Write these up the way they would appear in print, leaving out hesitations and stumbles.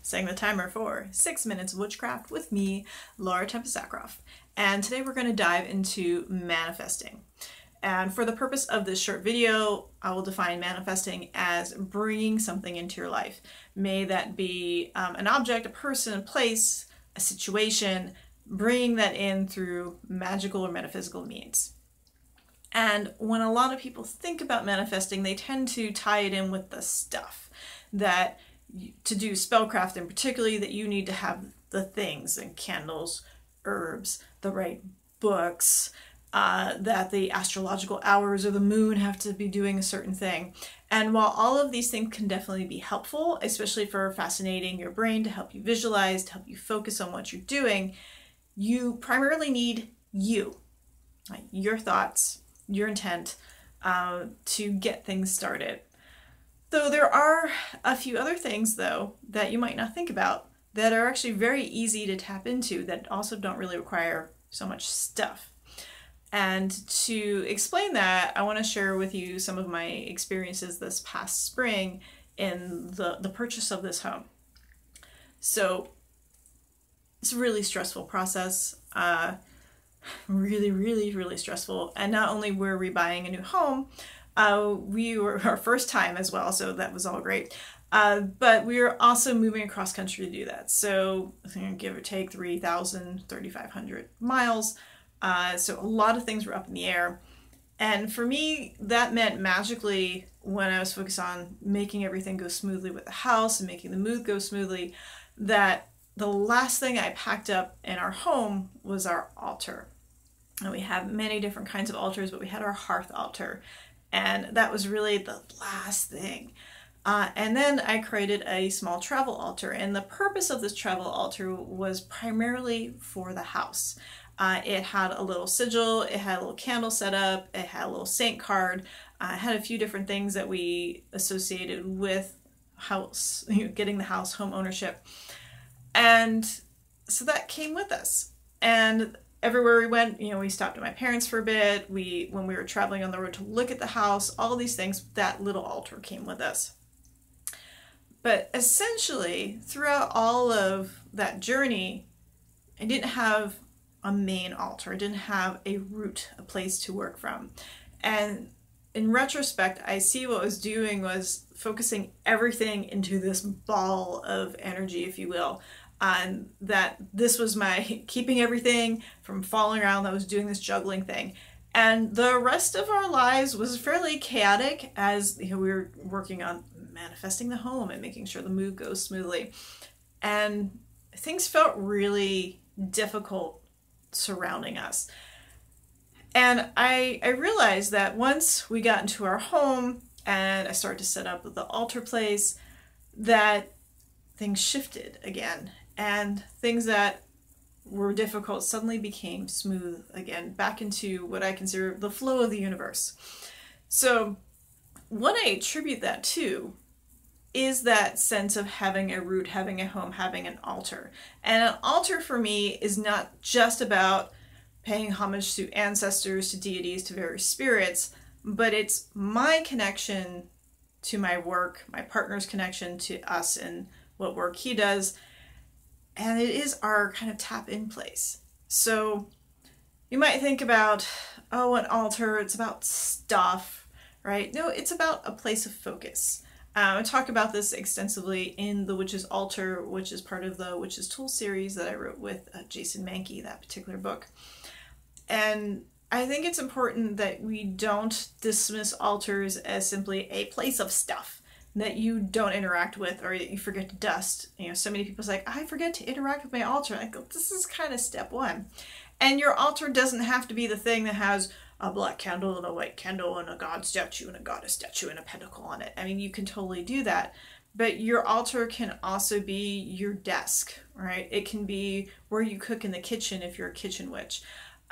setting the timer for 6 minutes of witchcraft with me, Tempest Zakroff. And today we're going to dive into manifesting. And for the purpose of this short video, I will define manifesting as bringing something into your life. May that be an object, a person, a place, a situation, bringing that in through magical or metaphysical means. And when a lot of people think about manifesting, they tend to tie it in with the stuff that to do spellcraft, and particularly that you need to have the things and candles, herbs, the right books, that the astrological hours or the moon have to be doing a certain thing. And while all of these things can definitely be helpful, especially for fascinating your brain to help you visualize, to help you focus on what you're doing, you primarily need you, like your thoughts, your intent, to get things started. Though there are a few other things, though, that you might not think about that are actually very easy to tap into that also don't really require so much stuff. And to explain that, I want to share with you some of my experiences this past spring in the purchase of this home. So it's a really stressful process, really stressful. And not only were we buying a new home, we were our first time as well, so that was all great. But we were also moving across country to do that. So give or take 3,500 miles. So a lot of things were up in the air. And for me, that meant magically when I was focused on making everything go smoothly with the house and making the move go smoothly, that the last thing I packed up in our home was our altar. And we have many different kinds of altars, but we had our hearth altar. And that was really the last thing. And then I created a small travel altar. And the purpose of this travel altar was primarily for the house. It had a little sigil, it had a little candle set up, it had a little saint card, it had a few different things that we associated with house, getting the house, home ownership. And so that came with us. And everywhere we went, we stopped at my parents for a bit. When we were traveling on the road to look at the house, all these things, that little altar came with us. But essentially, throughout all of that journey, I didn't have a main altar. I didn't have a root, a place to work from. And in retrospect, I see what I was doing was focusing everything into this ball of energy, if you will. And that this was my keeping everything from falling around. I was doing this juggling thing. And the rest of our lives was fairly chaotic as we were working on manifesting the home and making sure the move goes smoothly. And things felt really difficult surrounding us. And I realized that once we got into our home and I started to set up the altar place, that things shifted again. And things that were difficult suddenly became smooth again, back into what I consider the flow of the universe. So what I attribute that to is that sense of having a root, having a home, having an altar. And an altar for me is not just about paying homage to ancestors, to deities, to various spirits, but it's my connection to my work, my partner's connection to us and what work he does. And it is our kind of tap-in place. So you might think about, oh, an altar, it's about stuff, right? No, it's about a place of focus. I talk about this extensively in The Witch's Altar, which is part of the Witch's Tool series that I wrote with Jason Mankey, that particular book. And I think it's important that we don't dismiss altars as simply a place of stuff that you don't interact with or that you forget to dust. So many people say, I forget to interact with my altar. I go, this is kind of step one. And your altar doesn't have to be the thing that has a black candle and a white candle and a god statue and a goddess statue and a pentacle on it. I mean, you can totally do that. But your altar can also be your desk, right? It can be where you cook in the kitchen if you're a kitchen witch.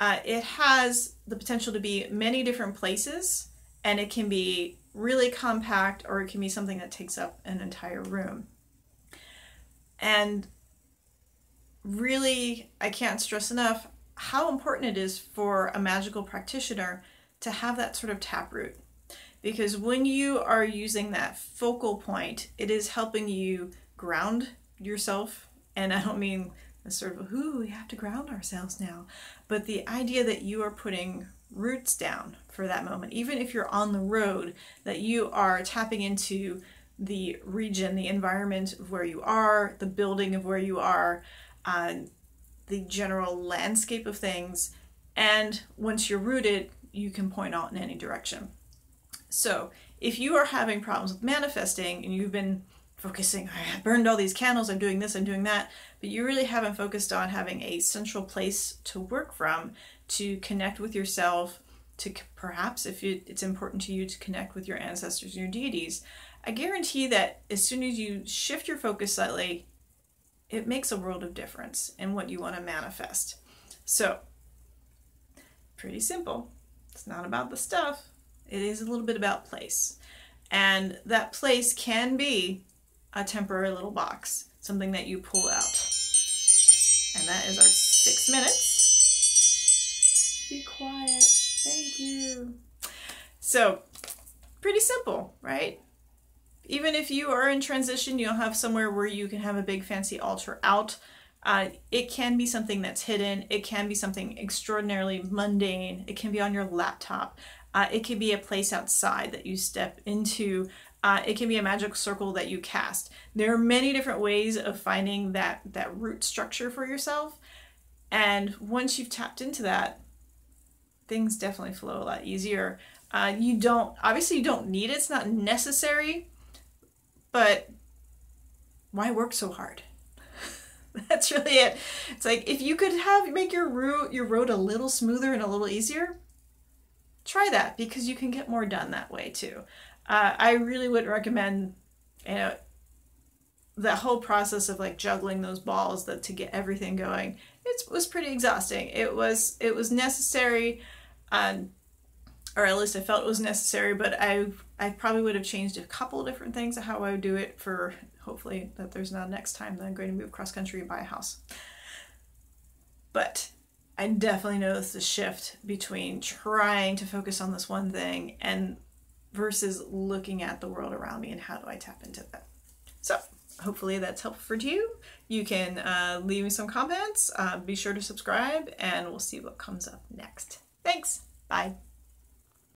It has the potential to be many different places, and it can be really compact, or it can be something that takes up an entire room. And really, I can't stress enough how important it is for a magical practitioner to have that sort of taproot. Because when you are using that focal point, it is helping you ground yourself, and I don't mean a sort of, ooh, we have to ground ourselves now, but the idea that you are putting roots down for that moment, even if you're on the road, that you are tapping into the region, the environment of where you are, the building of where you are, the general landscape of things, and once you're rooted, you can point out in any direction. So if you are having problems with manifesting and you've been focusing, I burned all these candles, I'm doing this, I'm doing that, but you really haven't focused on having a central place to work from, to connect with yourself, to perhaps, if it's important to you, to connect with your ancestors and your deities, I guarantee that as soon as you shift your focus slightly, it makes a world of difference in what you want to manifest. So, pretty simple. It's not about the stuff. It is a little bit about place. And that place can be a temporary little box, something that you pull out. And that is our 6 minutes. Be quiet. Thank you. So, pretty simple, right? Even if you are in transition, you don't have somewhere where you can have a big fancy altar out. It can be something that's hidden. It can be something extraordinarily mundane. It can be on your laptop. It can be a place outside that you step into. It can be a magic circle that you cast. There are many different ways of finding that root structure for yourself. And once you've tapped into that, things definitely flow a lot easier. Obviously you don't need it. It's not necessary, but why work so hard? That's really it. It's like, if you could make your road a little smoother and a little easier, try that, because you can get more done that way too. I really would recommend, the whole process of like juggling those balls to get everything going. It was pretty exhausting. It was necessary, or at least I felt it was necessary, but I probably would have changed a couple of different things of how I would do it, for hopefully that there's not a next time that I'm going to move cross country and buy a house. But I definitely noticed the shift between trying to focus on this one thing and versus looking at the world around me and how do I tap into that. So hopefully that's helpful for you. You can leave me some comments, be sure to subscribe, and we'll see what comes up next. Thanks, bye.